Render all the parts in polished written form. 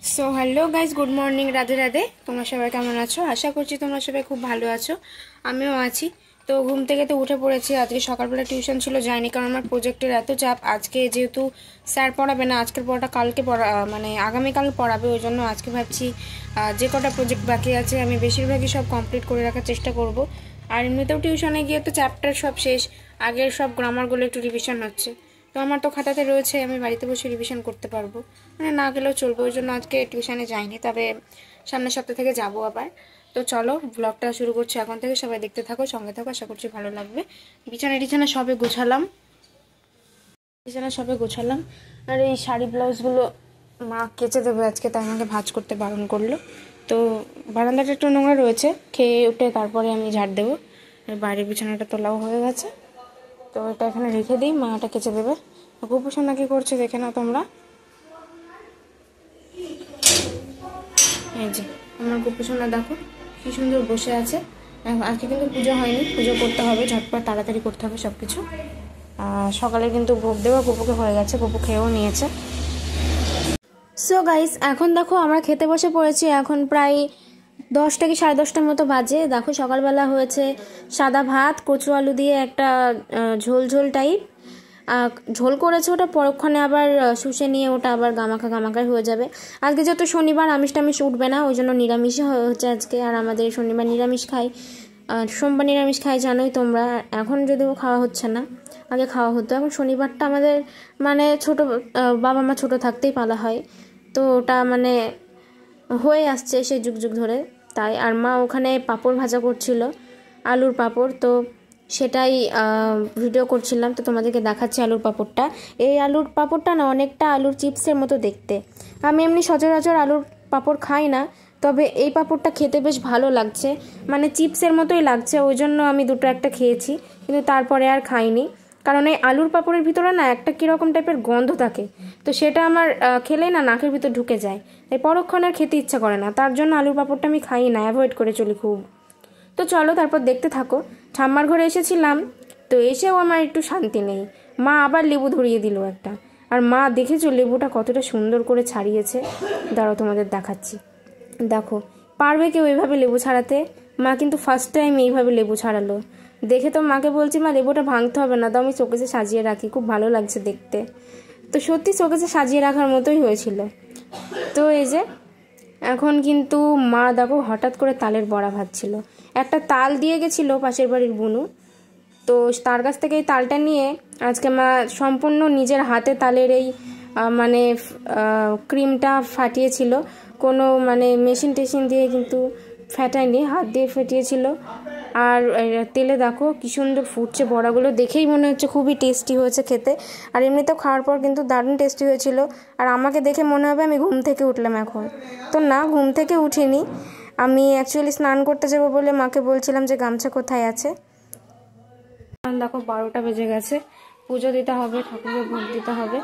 So hello guys, good morning, Radhe Radhe. তোমরা সবাই কেমন আছো? আশা করছি তোমরা সবাই খুব ভালো আছো, আমিও আছি। তো ঘুম থেকে তো উঠে পড়েছি। আজকে সকালবেলা টিউশন ছিল, যাইনি, কারণ আমার প্রজেক্টের এত চাপ। আজকে যেহেতু স্যার পড়াবে না, আজকের পড়াটা কালকে মানে আগামীকাল পড়াবে, ওই জন্য আজকে ভাবছি যে কটা প্রজেক্ট বাকি আছে আমি বেশিরভাগই সব কমপ্লিট করে রাখার চেষ্টা করব। আর এমনিতেও টিউশনে গিয়ে তো চ্যাপ্টার সব শেষ, আগের সব গ্রামারগুলো একটু রিভিশন হচ্ছে। তো আমার তো খাতাতে রয়েছে, আমি বাড়িতে বসে রিভিশন করতে পারবো, মানে না গেলেও চলবে। ওই জন্য আজকে টিউশনে যাইনি, তবে সামনের সপ্তাহ থেকে যাবো আবার। তো চলো ব্লগটা শুরু করছি এখন থেকে, সবাই দেখতে থাকো, সঙ্গে থাকো, আশা করছি ভালো লাগবে। বিছানা সবে গোছালাম। আর এই শাড়ি ব্লাউজগুলো মা কেচে দেবে আজকে, তাই আমাকে ভাঁজ করতে বারণ করলো। তো বারান্দাটা একটু নোংরা রয়েছে, খেয়ে উঠে তারপরে আমি ঝাড় দেবো। আর বাইরের বিছানাটা তোলাও হয়ে গেছে, তো এটা এখানে রেখে দিই, মাটা কেচে দেবে। গোপুসোনা কি করছে দেখে নাও তোমরা। এই যে আমার গোপুসোনা দেখো কি সুন্দর বসে আছে। আজকে কিন্তু পুজো হয়নি, পুজো করতে হবে, ঝটপট তাড়াতাড়ি করতে হবে সব কিছু। সকালে কিন্তু ভোগ দেওয়া গপুকে হয়ে গেছে, গপু খেয়েও নিয়েছে। সো গাইস, এখন দেখো আমরা খেতে বসে পড়েছি। এখন প্রায় 10টা কি 10:30টার মতো বাজে। দেখো সকালবেলা হয়েছে সাদা ভাত, কচু আলু দিয়ে একটা ঝোল ঝোল টাইপ ঝোল করেছে। ওটা পরক্ষণে আবার শুষে নিয়ে ওটা আবার গামাখা হয়ে যাবে। আজকে যেহেতু শনিবার, আমিষ টামিষ উঠবে না, ওই জন্য নিরামিষই হচ্ছে আজকে। আর আমাদের শনিবার নিরামিষ খাই, সোমবার নিরামিষ খাই, জানোই তোমরা। এখন যদিও খাওয়া হচ্ছে না, আগে খাওয়া হতো। এখন শনিবারটা আমাদের মানে বাবা মা ছোটো থাকতেই পালা হয়, তো ওটা মানে হয়ে আসছে সেই যুগ যুগ ধরে, তাই। আর মা ওখানে পাঁপড় ভাজা করছিল, আলুর পাঁপড়, তো সেটাই ভিডিও করছিলাম, তো তোমাদেরকে দেখাচ্ছি আলুর পাঁপড়টা। এই আলুর পাঁপড়টা না অনেকটা আলুর চিপসের মতো দেখতে। আমি এমনি সচরাচর আলুর পাঁপড় খাই না, তবে এই পাঁপড়টা খেতে বেশ ভালো লাগছে, মানে চিপসের মতোই লাগছে। ওই জন্য আমি দুটো একটা খেয়েছি, কিন্তু তারপরে আর খাইনি, কারণ এই আলুর পাঁপড়ের ভিতরে না একটা কীরকম টাইপের গন্ধ থাকে, তো সেটা আমার খেলেই না নাকের ভিতর ঢুকে যায়, তাই পরক্ষণ আর খেতে ইচ্ছা করে না। তার জন্য আলুর পাঁপড়টা আমি খাই না, অ্যাভয়েড করে চলি খুব। তো চলো তারপর দেখতে থাকো। ঠাম্মার ঘরে এসেছিলাম, তো এসেও আমার একটু শান্তি নেই। মা আবার লেবু ধরিয়ে দিল একটা, আর মা দেখেছো লেবুটা কতটা সুন্দর করে ছাড়িয়েছে। দাঁড়াও তোমাদের দেখাচ্ছি। দেখো, পারবে কেউ এইভাবে লেবু ছাড়াতে? মা কিন্তু ফার্স্ট টাইম এইভাবে লেবু ছাড়ালো। দেখে তো মাকে বলছি, মা লেবুটা ভাঙতে হবে না, তো আমি শোকেসে সাজিয়ে রাখি, খুব ভালো লাগছে দেখতে। তো সত্যি শোকেসে সাজিয়ে রাখার মতোই হয়েছিল। তো এই যে এখন কিন্তু মা দেখো হঠাৎ করে তালের বড়া ভাজছিল। একটা তাল দিয়ে গেছিলো পাশের বাড়ির বুনু, তো তার কাছ থেকে এই তালটা নিয়ে আজকে মা সম্পূর্ণ নিজের হাতে তালের এই মানে ক্রিমটা ফাটিয়েছিল। কোনো মানে মেশিন টেশিন দিয়ে কিন্তু ফেটায়নি, হাত দিয়ে ফেটিয়েছিল। আর তেলে দেখো কি সুন্দর ফুটছে বড়াগুলো, দেখেই মনে হচ্ছে খুবই টেস্টি হয়েছে খেতে। আর এমনিতেও খাওয়ার পর কিন্তু দারুণ টেস্টি হয়েছিল। আর আমাকে দেখে মনে হবে আমি ঘুম থেকে উঠলাম এখন, তো না, ঘুম থেকে উঠিনি। আমি অ্যাকচুয়ালি স্নান করতে যাবো বলে মাকে বলছিলাম যে গামছা কোথায় আছে। দেখো 12টা বেজে গেছে, পুজো দিতে হবে, ঠাকুরকে ভোগ দিতে হবে।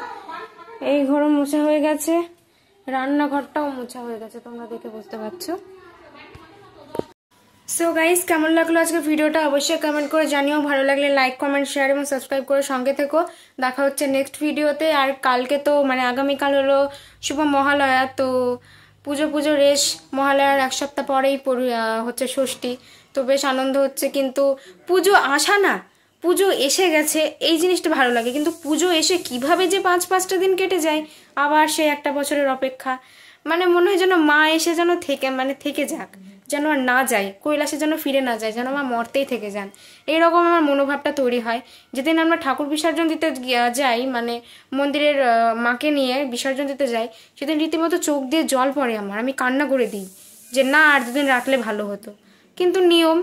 এই ঘরও মোছা হয়ে গেছে, রান্নাঘরটাও মোছা হয়ে গেছে, তোমরা দেখে বুঝতে পারছো। সো গাইস, কেমন লাগলো আজকে ভিডিওটা অবশ্যই কমেন্ট করে জানিও। ভালো লাগলে লাইক, কমেন্ট, শেয়ার এবং সাবস্ক্রাইব করে সঙ্গে থেকো। দেখা হচ্ছে নেক্সট ভিডিওতে। আর কালকে তো মানে আগামীকাল হলো শুভ মহালয়া, তো পুজো রেশ, মহালয়ার 1 সপ্তাহ পরেই হচ্ছে ষষ্ঠী, তো বেশ আনন্দ হচ্ছে। কিন্তু পুজো আসা না, পুজো এসে গেছে এই জিনিসটা ভালো লাগে, কিন্তু পুজো এসে কিভাবে যে 5-5টা দিন কেটে যায়, আবার সেই একটা বছরের অপেক্ষা। মানে মনে হয় যেন মা এসে যেন থেকে যাক, যেন আর না যায়, কৈলাসে যেন ফিরে না যায়, যেন মা মর্তেই থেকে যান, এইরকম আমার মনোভাবটা তৈরি হয়। যেদিন আমরা ঠাকুর বিসর্জন দিতে যাই, মানে মন্দিরের মাকে নিয়ে বিসর্জন দিতে যাই, সেদিন রীতিমতো চোখ দিয়ে জল পড়ে আমার, আমি কান্না করে দিই যে না, আর 2 দিন রাখলে ভালো হতো। কিন্তু নিয়ম,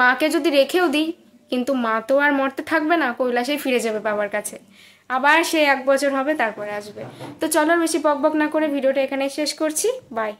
মাকে যদি রেখেও দিই, কিন্তু মা তো আর মরতে থাকবে না, কৈলাসেই ফিরে যাবে বাবার কাছে, আবার সে 1 বছর হবে তারপরে আসবে। তো চলো বেশি বকবক না করে ভিডিওটা এখানে শেষ করছি, বাই।